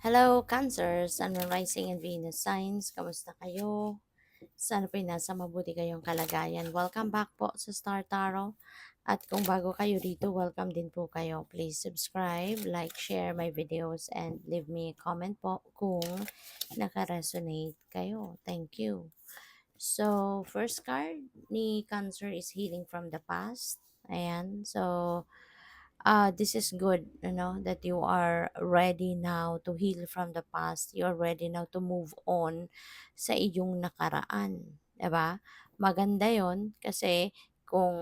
Hello, Cancer, Sun, Moon, Rising, and Venus signs. Kamusta kayo? Sana po'y nasa mabuti kayong kalagayan. Welcome back po sa Star Tarot. At kung bago kayo dito, welcome din po kayo. Please subscribe, like, share my videos, and leave me a comment po kung naka-resonate kayo. Thank you. So, first card ni Cancer is Healing from the Past. Ayan. So, this is good, that you are ready now to heal from the past. You're ready now to move on sa iyong nakaraan. 'Di ba? Maganda yon kasi kung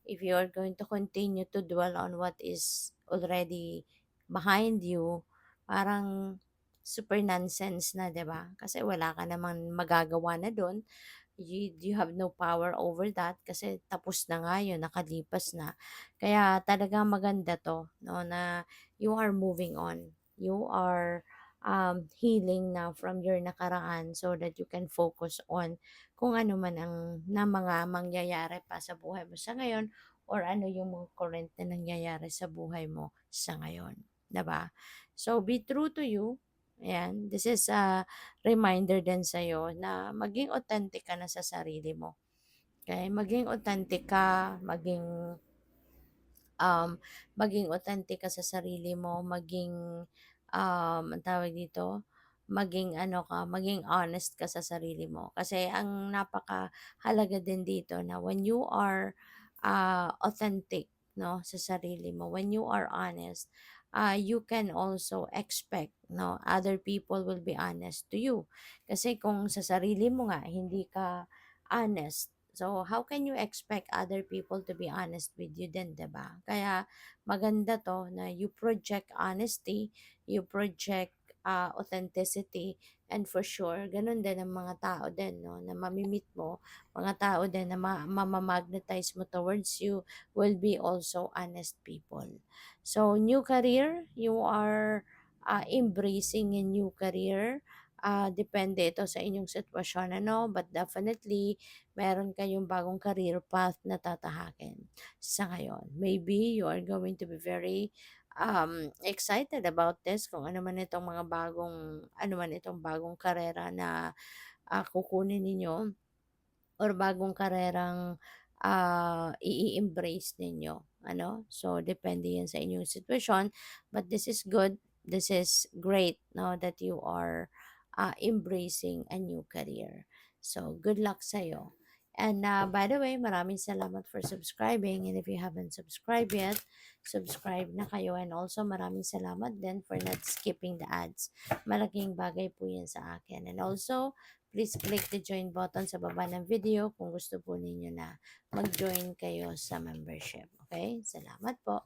if you are going to continue to dwell on what is already behind you, parang super nonsense na, 'di ba? Kasi wala ka namang magagawa na doon. You have no power over that kasi tapos na nga yun, nakalipas na. Kaya talagang maganda to, no, na you are moving on. You are healing now from your nakaraan so that you can focus on kung ano man ang na mga mangyayari pa sa buhay mo sa ngayon or ano yung mga current na nangyayari sa buhay mo sa ngayon. 'Di ba? So, be true to you. Ayan, this is reminder din sa'yo na maging authentic ka na sa sarili mo. Okay? Maging authentic ka, maging authentic ka sa sarili mo, ang tawag dito, maging honest ka sa sarili mo. Kasi ang napakahalaga din dito na when you are authentic, no, sa sarili mo, when you are honest, you can also expect, no, other people will be honest to you. Kasi kung sa sarili mo nga hindi ka honest, so, how can you expect other people to be honest with you din, 'di ba? Kaya maganda 'to na you project honesty, you project authenticity, and for sure, ganun din ang mga tao din, no, na mamimit mo, mga tao din na mamamagnetize mo towards you will be also honest people. So, new career, you are embracing a new career. Depende ito sa inyong sitwasyon, ano, but definitely, meron kayong bagong career path na tatahakin sa ngayon. Maybe you are going to be very excited about this kung ano man itong bagong karera na kukunin ninyo or bagong karerang i-embrace ninyo. Ano? So, depende yan sa inyong sitwasyon. But this is good. This is great, no, that you are embracing a new career. So, good luck sa'yo. And by the way, maraming salamat for subscribing. And if you haven't subscribed yet, subscribe na kayo. And also, maraming salamat din for not skipping the ads. Malaking bagay po yan sa akin. And also, please click the join button sa baba ng video kung gusto po ninyo na mag-join kayo sa membership. Okay? Salamat po.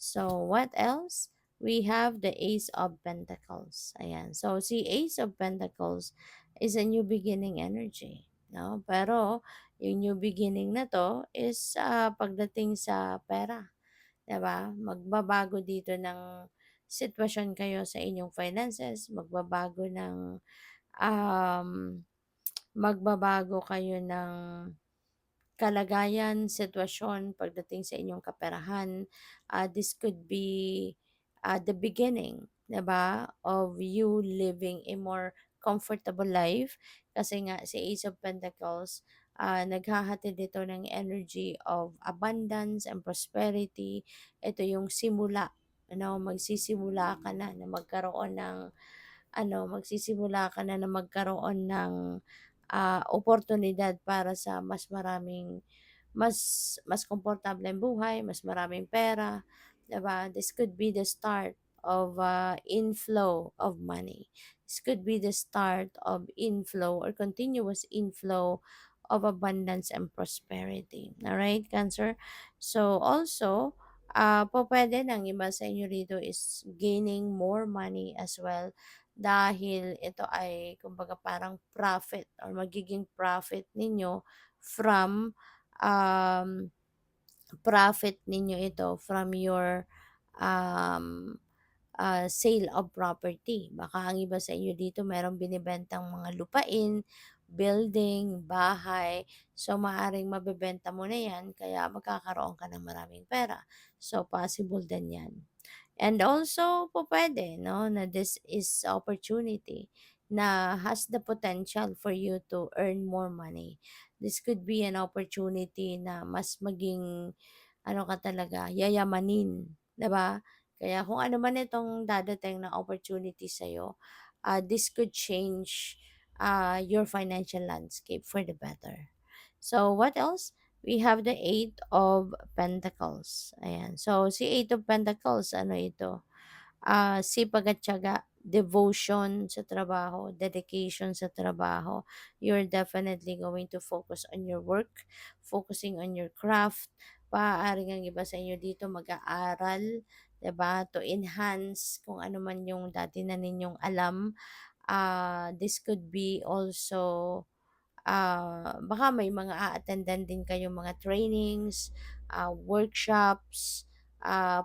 So, what else? We have the Ace of Pentacles. Ayan. So, si Ace of Pentacles is a new beginning energy. No? Pero, yung new beginning na to is pagdating sa pera. Diba? Magbabago dito ng sitwasyon kayo sa inyong finances. Um, magbabago kayo ng kalagayan, sitwasyon pagdating sa inyong kaperahan. This could be the beginning, 'di ba, of you living a more comfortable life. Kasi nga si Ace of Pentacles, naghahatid dito ng energy of abundance and prosperity. Ito yung simula, magsisimula ka na na magkaroon ng magsisimula ka na na magkaroon ng oportunidad para sa mas komportableng buhay, mas maraming pera, 'di ba? This could be the start of inflow of money. This could be the start of inflow or continuous inflow of abundance and prosperity. All right, Cancer? So also, po pwede ng iba sa inyo rito is gaining more money as well dahil ito ay kumbaga parang profit or magiging profit ninyo from um, profit ninyo ito from your um, sale of property. Baka ang iba sa inyo dito merong binibentang mga lupain, building, bahay. So, maaring mabebenta mo na yan, kaya magkakaroon ka ng maraming pera. So, possible din yan. And also po pwede, no, na this is opportunity na has the potential for you to earn more money. This could be an opportunity na mas maging ano ka talaga, yayamanin, 'di ba? Kaya kung ano man itong dadating na opportunity sa'yo, this could change your financial landscape for the better. So, what else? We have the Eight of Pentacles. Ayan. So, si Eight of Pentacles, ano ito? Sipag at tiyaga, devotion sa trabaho, dedication sa trabaho. You're definitely going to focus on your work, focusing on your craft. Paaaring ang iba sa inyo dito mag-aaral, 'di ba? To enhance kung ano man yung dati na ninyong alam. This could be also baka may mga a-attendan din kayong mga trainings, workshops,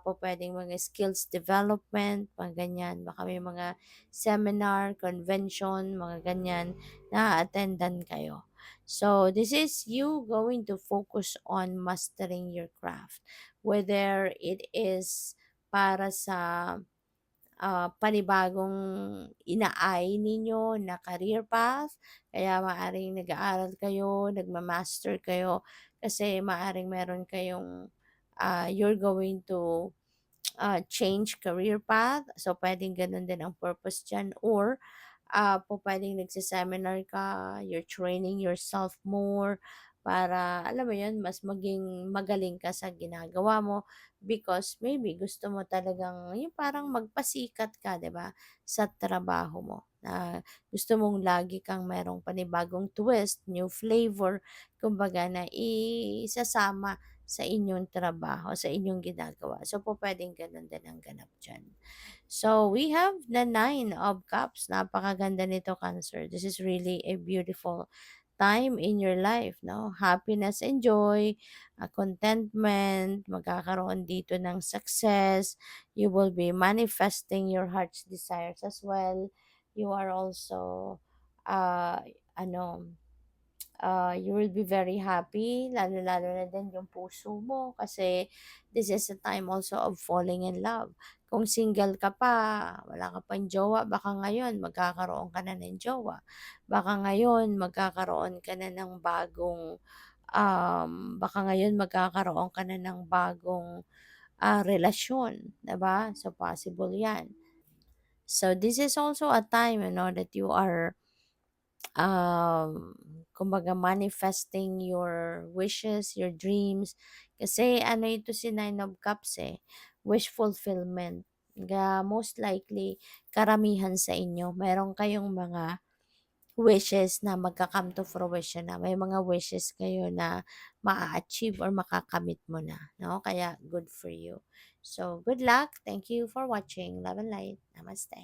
pupuwedeng mga skills development, mga ganyan. Baka may mga seminar, convention, mga ganyan na a-attendan kayo. So, this is you going to focus on mastering your craft. Whether it is para sa panibagong inaay ninyo na career path. Kaya maaring nag-aaral kayo, nagma-master kayo kasi maaring meron kayong you're going to change career path. So, pwedeng ganun din ang purpose dyan. Or, pupuwedeng nagse-seminar ka, you're training yourself more para, alam mo yun, mas maging magaling ka sa ginagawa mo because maybe gusto mo talagang yung parang magpasikat ka, 'di ba, sa trabaho mo. Na gusto mong lagi kang merong panibagong twist, new flavor, kumbaga na isasama sa inyong trabaho, sa inyong ginagawa. So, pupuwedeng gano'n din ang ganap diyan. So, we have the Nine of Cups. Napakaganda nito, Cancer. This is really a beautiful time in your life, no? Happiness and joy, contentment, magkakaroon dito ng success. You will be manifesting your heart's desires as well. You are also, uh, ano, you will be very happy, lalo-lalo na din yung puso mo kasi this is a time also of falling in love. Kung single ka pa, wala ka pang jowa, baka ngayon magkakaroon ka na ng jowa. Baka ngayon magkakaroon ka na ng bagong, baka ngayon magkakaroon ka na ng bagong relasyon, 'di ba? So, possible yan. So, this is also a time, that you are kumbaga manifesting your wishes, your dreams. Kasi ano ito si Nine of Cups wish fulfillment. Kaya most likely, karamihan sa inyo, meron kayong mga wishes na magka-come to fruition na. May mga wishes kayo na maa-achieve or makakamit mo na. No? Kaya good for you. So, good luck. Thank you for watching. Love and light. Namaste.